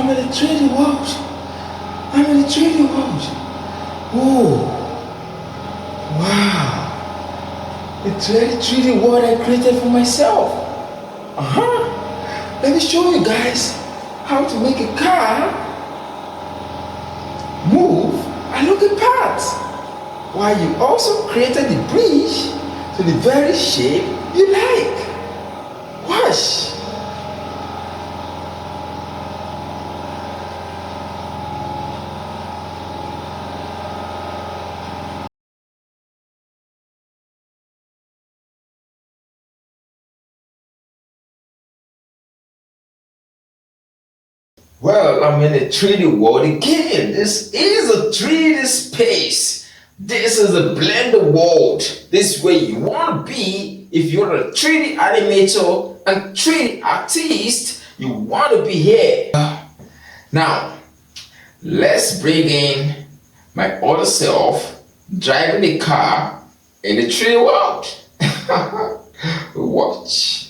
I'm in the 3D world. I'm in the 3D world. Oh, wow. It's really 3D world I created for myself. Let me show you guys how to make a car move and look at parts. While you also created the bridge to the very shape you like. Watch. Well, I'm in a 3D world again. This is a 3D space. This is a blender world. This is where you want to be if you're a 3D animator and 3D artist. You want to be here. Now, let's bring in my other self driving the car in the 3D world. Watch.